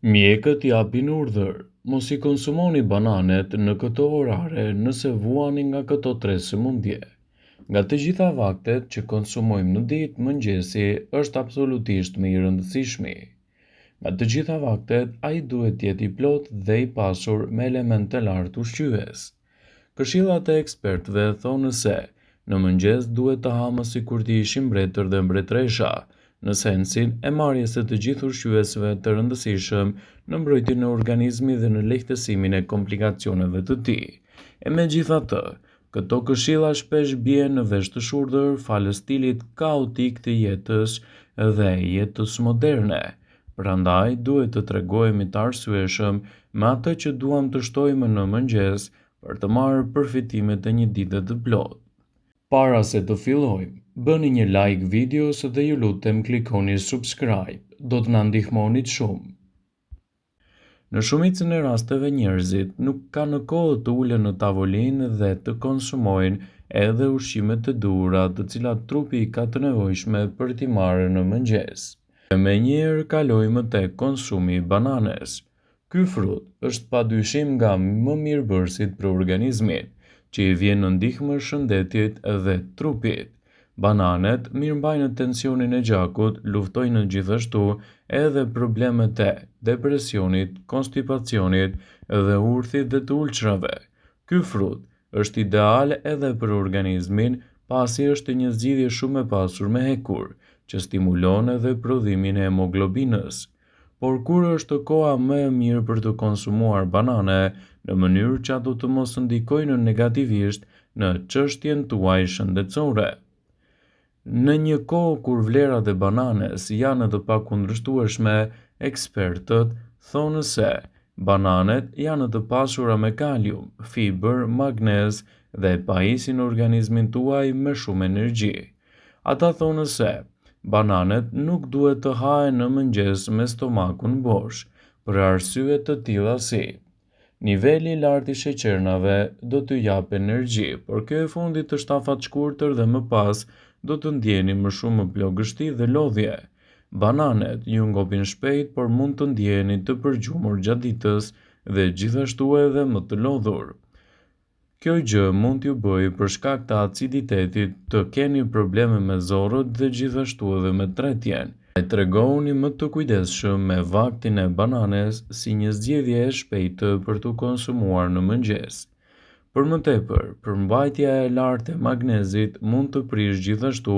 Mjekët japin urdhër, mos i konsumoni bananet në këto orare nëse vuani nga këto 3 sëmundje. Nga të gjitha vaktet që konsumojmë në ditë, mëngjesi është absolutisht më i rëndësishmi. Nga të gjitha vaktet, ai duhet të jetë i plotë dhe i pasur me elemente të lartë ushqyes. Këshillat e ekspertëve thonë se në mëngjes duhet të hamë sikur të ishim mbretër dhe mbretëresha, në sensin e marrjes së të gjithë ushqyesve të rëndësishëm në mbrojtjen e organizmit dhe në lehtësimin e komplikacioneve të tij. Megjithatë, këto këshilla shpesh bien në vesh të shurdhër falë stilit kaotik të jetës dhe jetës moderne. Prandaj duhet të tregojmë të arsyeshëm me atë që duam të shtojmë në mëngjes për të marrë përfitimet e një dite të plotë. Para se të fillojmë, bëni një like videos dhe ju lutem klikoni subscribe, do të na ndihmonit shumë. Në shumicën e rasteve njerëzit nuk kanë kohë të ulen në tavolinë dhe të konsumojnë edhe ushqimet e duhura të cilat trupi i ka të nevojshme për t'i marrë në mëngjes. Menjëherë kalojmë tek konsumi i bananes. Ky frut është padyshim nga më mirëbërësit për organizmin, që i vjen në ndihmë shëndetit dhe trupit. Bananet mirëmbajnë tensionin e gjakut, luftojnë gjithashtu edhe problemet e depresionit, konstipacionit dhe urthit dhe të ulçrave. Ky frut është ideal edhe për organizmin, pasi është një zgjidhje shumë e pasur me hekur, që stimulon edhe prodhimin e hemoglobinës. Por kur është koha më e mirë për të konsumuar banane në mënyrë që ato të mos ndikojnë negativisht në çështjen tuaj shëndetësore? Në një kohë kur vlerat e bananes janë të pakundërshtueshme, ekspertët thonë se bananet janë të pasura me kalium, fiber, magnez dhe pajisin organizmin tuaj me shumë energji. Ata thonë se bananet nuk duhet të hahen në mëngjes me stomakun bosh, për arsye të tilla si: niveli i lartë i sheqernave do t'ju jap energji, por kjo e fundit është afat shkurtër dhe më pas do të ndjeni më shumë plogështi dhe lodhje. Bananet ju ngopin shpejt, por mund të ndjeni të përgjumur gjatë ditës dhe gjithashtu edhe më të lodhur. Kjo gjë mund t'ju bëjë për shkak të aciditetit të keni probleme me zorët dhe gjithashtu edhe me tretjen. Tregoni më të kujdesshëm me vaktin e bananes si një zgjedhje e shpejtë për t'u konsumuar në mëngjes. Për më tepër, përmbajtja e lartë e magnezit mund të prish gjithashtu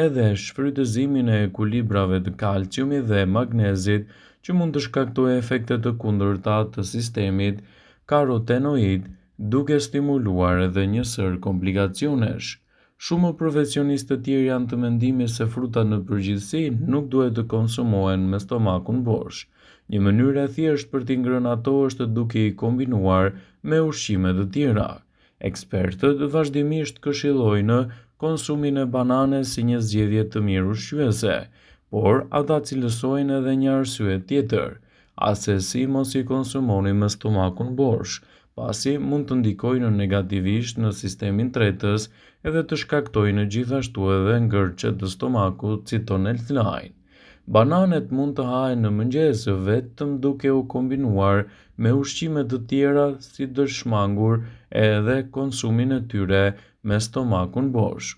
edhe shfrytëzimin e ekuilibrave të kalciumit dhe magnezit, që mund të shkaktojë efekte të kundërta të sistemit karotenoid, duke stimuluar edhe një sër komplikacionesh. Shumë profesionistë të tjerë janë të mendimit se frutat në përgjithësi nuk duhet të konsumohen me stomakun bosh. Një mënyrë e thjeshtë për t'i ngrënë ato është duke i kombinuar me ushqime të tjera. Ekspertët vazhdimisht këshillojnë konsumin e bananes si një zgjedhje të mirë ushqyese, por ata cilësojnë edhe një arsye tjetër: asesi mos i konsumoni me stomakun bosh, pasi mund të ndikojnë negativisht në sistemin tretës edhe të shkaktojnë gjithashtu edhe ngërçe të stomakut, citon Healthline. Bananet mund të hahen në mëngjes vetëm duke u kombinuar me ushqime të tjera si dëshmangur edhe konsumin e tyre me stomakun bosh.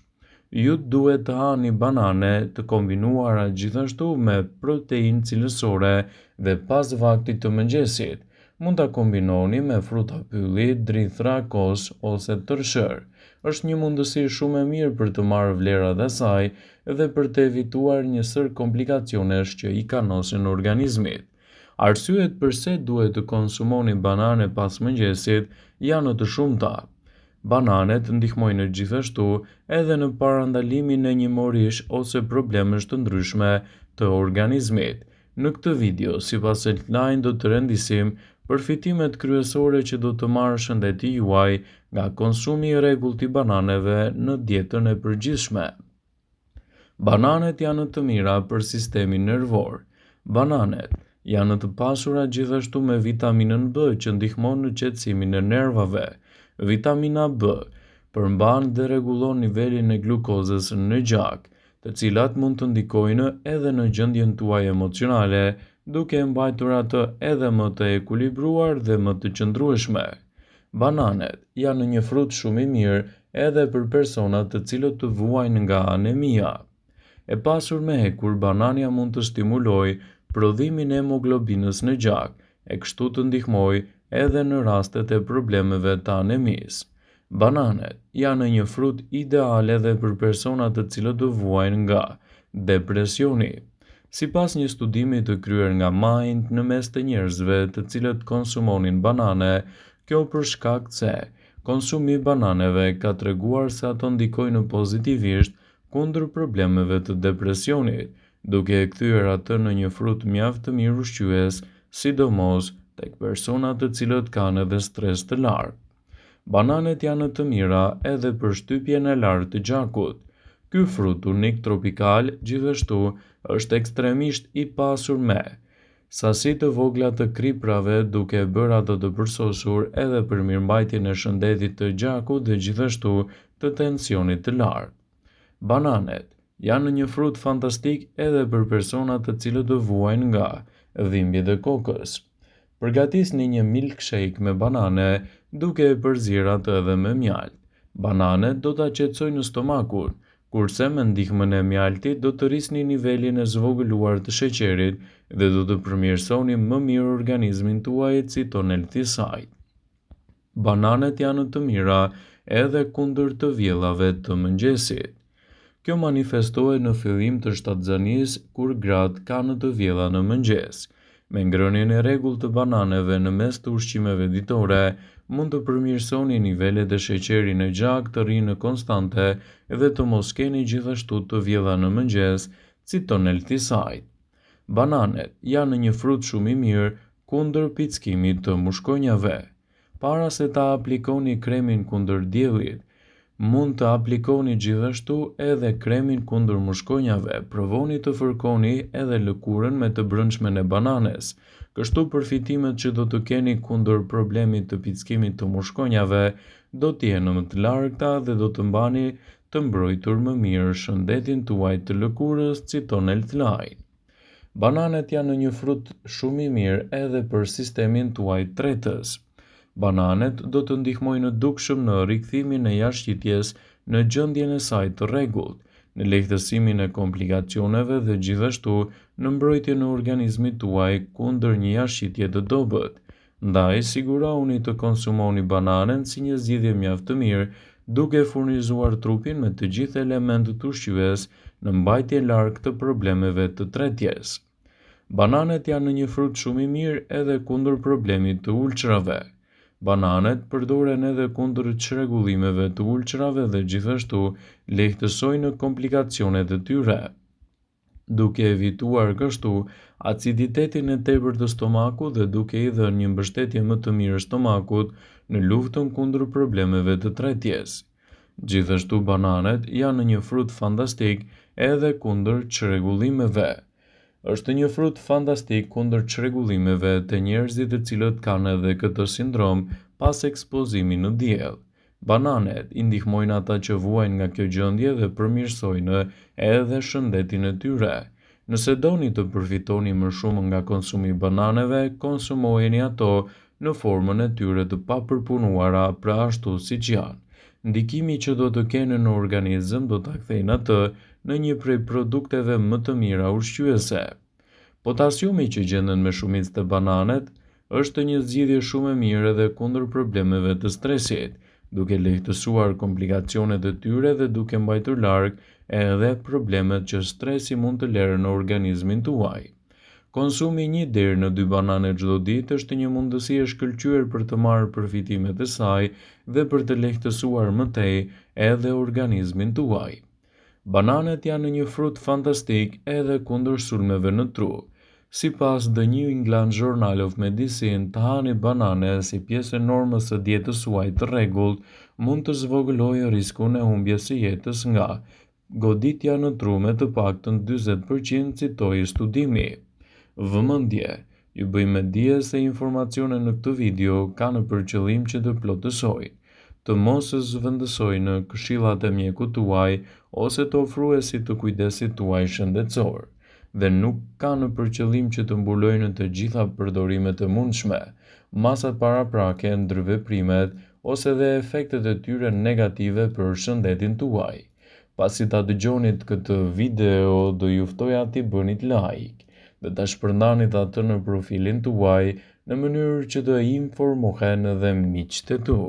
Ju duhet të hani banane të kombinuara gjithashtu me proteinë cilësore dhe pas vaktit të mëngjesit. Mund ta kombinoni me fruta pylli, drithra, kos ose tërshër. Është një mundësi shumë e mirë për të marrë vlerat e saj dhe për të evituar një sër komplikacionesh që i kanosin organizmit. Arsyet pse duhet të konsumoni banane pas mëngjesit janë të shumta. Bananet ndihmojnë gjithashtu edhe në parandalimin e një morish ose problemesh të ndryshme të organizmit. Në këtë video, sipas Healthline, do të rendisim përfitimet kryesore që do të marrë shëndeti juaj nga konsumi i rregullt i bananeve në dietën e përgjithshme. Bananet janë të mira për sistemin nervor. Bananet janë të pasura gjithashtu me vitaminën B, që ndihmon në qetësimin e nervave. Vitamina B përmban dhe rregullon nivelin e glukozës në gjak, të cilat mund të ndikojnë edhe në gjendjen tuaj emocionale, duke mbajtur atë edhe më të ekuilibruar dhe më të qëndrueshme. Bananet janë një frut shumë i mirë edhe për personat të cilët të vuajnë nga anemia. E pasur me hekur, banania mund të stimulojë prodhimin e hemoglobinës në gjak, e kështu të ndihmojë edhe në rastet e problemeve të anemisë. Bananet janë një frut ideal edhe për personat të cilët të vuajnë nga depresioni. Sipas një studimi të kryer nga Mind në mes të njerëzve të cilët konsumonin banane, kjo për shkak se konsumi i bananeve ka treguar se ato ndikojnë pozitivisht kundër problemeve të depresionit, duke e kthyer atë në një frut mjaft të mirë ushqyes, sidomos tek personat të cilët kanë edhe stres të lartë. Bananet janë të mira edhe për shtypjen e lartë të gjakut. Ky frut unik tropikal gjithashtu është ekstremisht i pasur me sasi të vogla të kriprave, duke bërë ato të përsosur edhe për mirëmbajtjen e shëndetit të gjakut dhe gjithashtu të tensionit të lartë. Bananet janë një frut fantastik edhe për personat të cilët të vuajnë nga dhimbjet e kokës. Përgatisni një milkshake me banane duke e përzierë atë edhe me mjaltë. Bananet do ta qetësojnë stomakun, kurse me ndihmën e mjaltit do të rrisni nivelin e zvogëluar të sheqerit dhe do të përmirësoni më mirë organizmin tuaj, citon Elthisaj. Bananet janë të mira edhe kundër të vjellave të mëngjesit. Kjo manifestohet në fillim të shtatzanisë kur gratë kanë të vjella në mëngjes. Me ngrënien e rregullt të bananeve në mes të ushqimeve ditore, mund të përmirësoni nivelet e sheqerit në gjak, të rrinë konstante dhe të mos keni gjithashtu të vjella në mëngjes, citon Elthisaj. Bananet janë një frut shumë i mirë kundër pickimit të mushkonjave. Para se ta aplikoni kremin kundër diellit, mund të aplikoni gjithashtu edhe kremin kundër mushkonjave. Provoni të fërkoni edhe lëkurën me të brendshmen e bananes. Kështu përfitimet që do të keni kundër problemit të pickimit të mushkonjave do të jenë më të largëta dhe do të mbani të mbrojtur më mirë shëndetin tuaj të lëkurës, citon Elthisaj. Bananet janë një frut shumë i mirë edhe për sistemin tuaj tretës. Bananet do të ndihmojnë dukshëm në rikthimin e jashtëqitjes në gjendjen e saj të rregullt, në lehtësimin e komplikacioneve dhe gjithashtu në mbrojtjen e organizmit tuaj kundër një jashtëqitje të dobët. Ndaj sigurohuni të konsumoni bananen si një zgjidhje mjaft të mirë, duke furnizuar trupin me të gjithë elementët ushqyes në mbajtje larg të problemeve të tretjes. Bananet janë një frut shumë i mirë edhe kundër problemit të ulçrave. Bananet përdoren edhe kundër çrregullimeve të ulçrave dhe gjithashtu lehtësojnë komplikacionet e tyre, duke evituar kështu aciditetin e tepërt të stomakut dhe duke i dhënë një mbështetje më të mirë stomakut në luftën kundër problemeve të tretjes. Gjithashtu bananet janë një frut fantastik edhe kundër çrregullimeve. Është një frut fantastik kundër çrregullimeve të njerëzit të cilët kanë edhe këtë sindrom pas ekspozimit në diell. Bananet i ndihmojnë ata që vuajnë nga kjo gjendje dhe përmirësojnë edhe shëndetin e tyre. Nëse doni të përfitoni më shumë nga konsumi i bananeve, konsumojeni ato në formën e tyre të papërpunuara, pra ashtu siç janë. Ndikimi që do të kenë në organizëm do ta kthejnë atë në një prej produkteve më të mira ushqyese. Potasiumi që gjendet me shumicë të bananet është një zgjidhje shumë e mirë edhe kundër problemeve të stresit, duke lehtësuar komplikacionet e tyre dhe duke mbajtur larg edhe problemet që stresi mund të lërë në organizmin tuaj. Konsumi 1 deri në 2 banane çdo ditë është një mundësi e shkëlqyer për të marrë përfitimet e saj dhe për të lehtësuar më tej edhe organizmin tuaj. Bananet janë një frut fantastik edhe kundër sulmeve në tru. Sipas The New England Journal of Medicine, të hani banane si pjesë e normës së dietës suaj të rregullt mund të zvogëlojë riskun e humbjes së jetës nga goditja në tru me të paktën 40%, citoi studimi. Vëmendje, ju bëjmë dije se informacionet në këtë video kanë për qëllim që të plotësojnë, të mos zëvendësojnë në këshillat e mjekut tuaj ose të ofruesit të kujdesit tuaj shëndetësor. dhe nuk ka në përqëllim që të mbulojnë të gjitha përdorimet e mundshme, masat paraprake, ndërveprimet ose dhe efektet e tyre negative për shëndetin tuaj. Pasi ta dëgjonit këtë video, do ju ftoja t'i bënit like dhe ta shpërndanit atë në profilin tuaj në mënyrë që të informohen edhe miqtë e tu.